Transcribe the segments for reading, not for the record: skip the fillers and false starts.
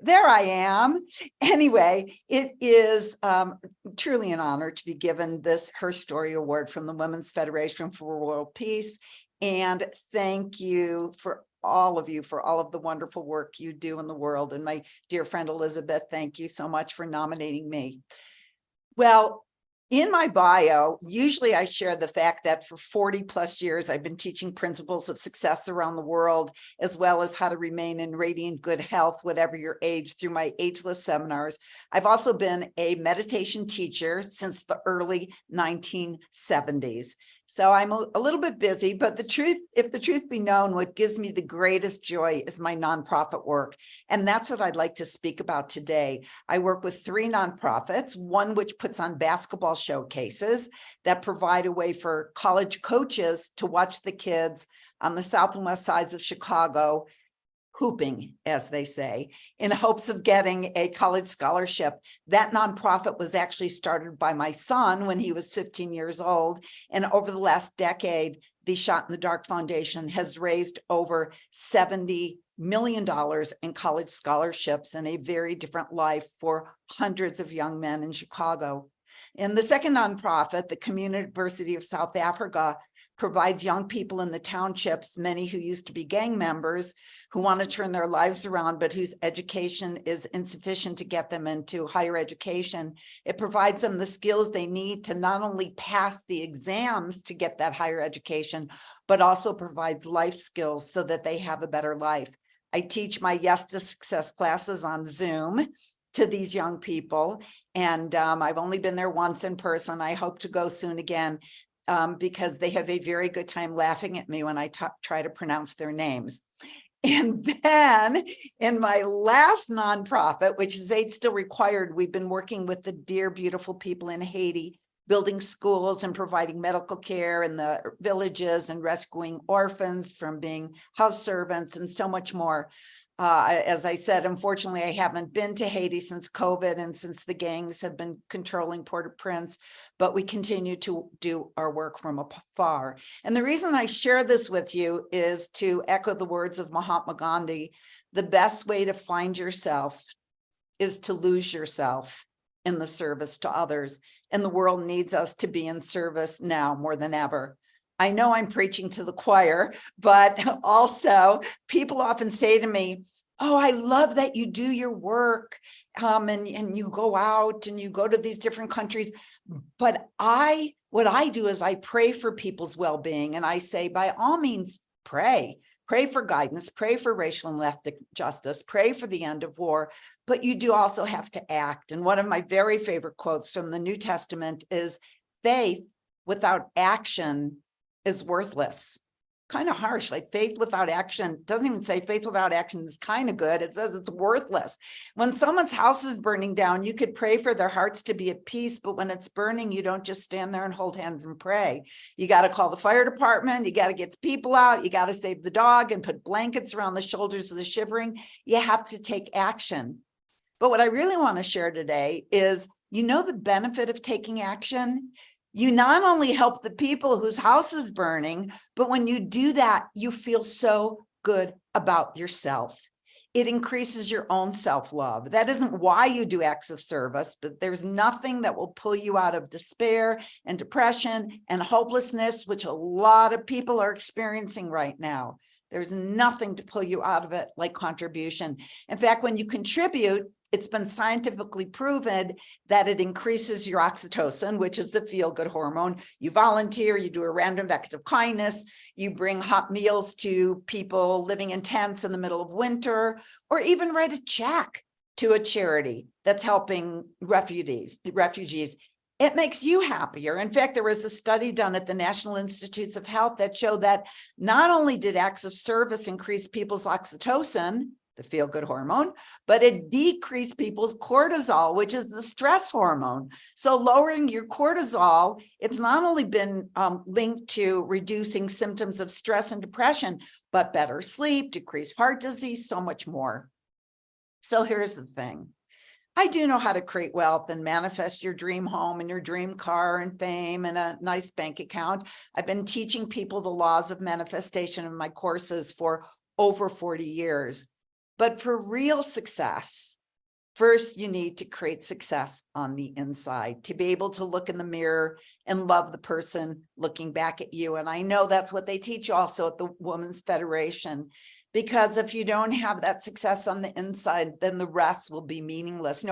there I am. Anyway, it is truly an honor to be given this HerStory Award from the Women's Federation for World Peace. And thank you for all of you for all of the wonderful work you do in the world. And my dear friend Elizabeth, thank you so much for nominating me. Well, in my bio, usually I share the fact that for 40 plus years, I've been teaching principles of success around the world, as well as how to remain in radiant good health, whatever your age, through my ageless seminars. I've also been a meditation teacher since the early 1970s. So I'm a little bit busy, but if the truth be known, what gives me the greatest joy is my nonprofit work. And that's what I'd like to speak about today. I work with 3 nonprofits, one which puts on basketball showcases that provide a way for college coaches to watch the kids on the south and west sides of Chicago hooping, as they say, in hopes of getting a college scholarship. That nonprofit was actually started by my son when he was 15 years old. And over the last decade, the Shot in the Dark Foundation has raised over $70 million in college scholarships and a very different life for hundreds of young men in Chicago. And the second nonprofit, the Community University of South Africa, provides young people in the townships, many who used to be gang members, who want to turn their lives around, but whose education is insufficient to get them into higher education. It provides them the skills they need to not only pass the exams to get that higher education, but also provides life skills so that they have a better life. I teach my Yes to Success classes on Zoom to these young people. And I've only been there once in person. I hope to go soon again because they have a very good time laughing at me when I try to pronounce their names. And then in my last nonprofit, which is Aid Still Required, we've been working with the dear, beautiful people in Haiti, building schools and providing medical care in the villages and rescuing orphans from being house servants and so much more. As I said, unfortunately, I haven't been to Haiti since COVID and since the gangs have been controlling Port-au-Prince, but we continue to do our work from afar. And the reason I share this with you is to echo the words of Mahatma Gandhi. The best way to find yourself is to lose yourself in the service to others. And the world needs us to be in service now more than ever. I know I'm preaching to the choir, but also people often say to me, oh, I love that you do your work and you go out and you go to these different countries. But what I do is I pray for people's well-being. And I say, by all means, pray. Pray for guidance, pray for racial and ethnic justice, pray for the end of war, but you do also have to act. And one of my very favorite quotes from the New Testament is, faith without action is worthless. Kind of harsh, like faith without action. Doesn't even say faith without action is kind of good. It says it's worthless. When someone's house is burning down, you could pray for their hearts to be at peace, but when it's burning, you don't just stand there and hold hands and pray. You got to call the fire department. You got to get the people out. You got to save the dog and put blankets around the shoulders of the shivering. You have to take action. But what I really want to share today is, the benefit of taking action. You not only help the people whose house is burning, but when you do that, you feel so good about yourself. It increases your own self-love. That isn't why you do acts of service, but there's nothing that will pull you out of despair and depression and hopelessness, which a lot of people are experiencing right now. There's nothing to pull you out of it like contribution. In fact, when you contribute, it's been scientifically proven that it increases your oxytocin, which is the feel-good hormone. You volunteer, you do a random act of kindness, you bring hot meals to people living in tents in the middle of winter, or even write a check to a charity that's helping refugees. It makes you happier. In fact, there was a study done at the National Institutes of Health that showed that not only did acts of service increase people's oxytocin, the feel-good hormone, but it decreased people's cortisol, which is the stress hormone. So lowering your cortisol, it's not only been linked to reducing symptoms of stress and depression, but better sleep, decreased heart disease, so much more. So here's the thing. I do know how to create wealth and manifest your dream home and your dream car and fame and a nice bank account. I've been teaching people the laws of manifestation in my courses for over 40 years. But for real success, first, you need to create success on the inside to be able to look in the mirror and love the person looking back at you. And I know that's what they teach also at the Women's Federation, because if you don't have that success on the inside, then the rest will be meaningless.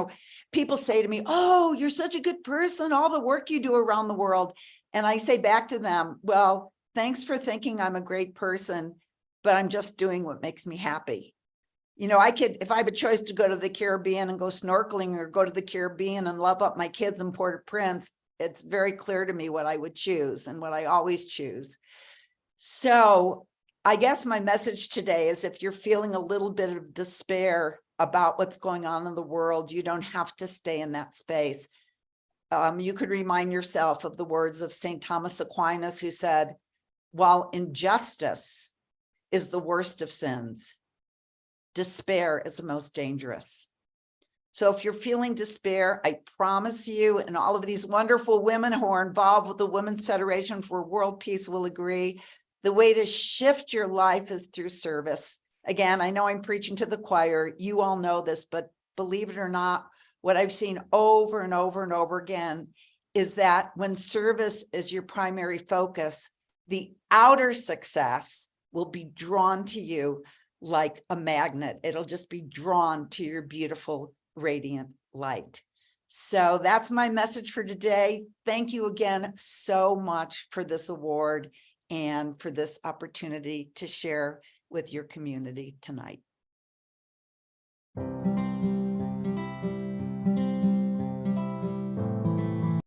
People say to me, oh, you're such a good person, all the work you do around the world. And I say back to them, well, thanks for thinking I'm a great person, but I'm just doing what makes me happy. If I have a choice to go to the Caribbean and go snorkeling, or go to the Caribbean and love up my kids in Port-au-Prince, it's very clear to me what I would choose and what I always choose. So I guess my message today is, if you're feeling a little bit of despair about what's going on in the world, you don't have to stay in that space. You could remind yourself of the words of St. Thomas Aquinas, who said, while injustice is the worst of sins, despair is the most dangerous. So if you're feeling despair, I promise you, and all of these wonderful women who are involved with the Women's Federation for World Peace will agree, the way to shift your life is through service. Again, I know I'm preaching to the choir. You all know this, but believe it or not, what I've seen over and over and over again is that when service is your primary focus, the outer success will be drawn to you like a magnet. It'll just be drawn to your beautiful, radiant light. So that's my message for today. Thank you again so much for this award and for this opportunity to share with your community tonight.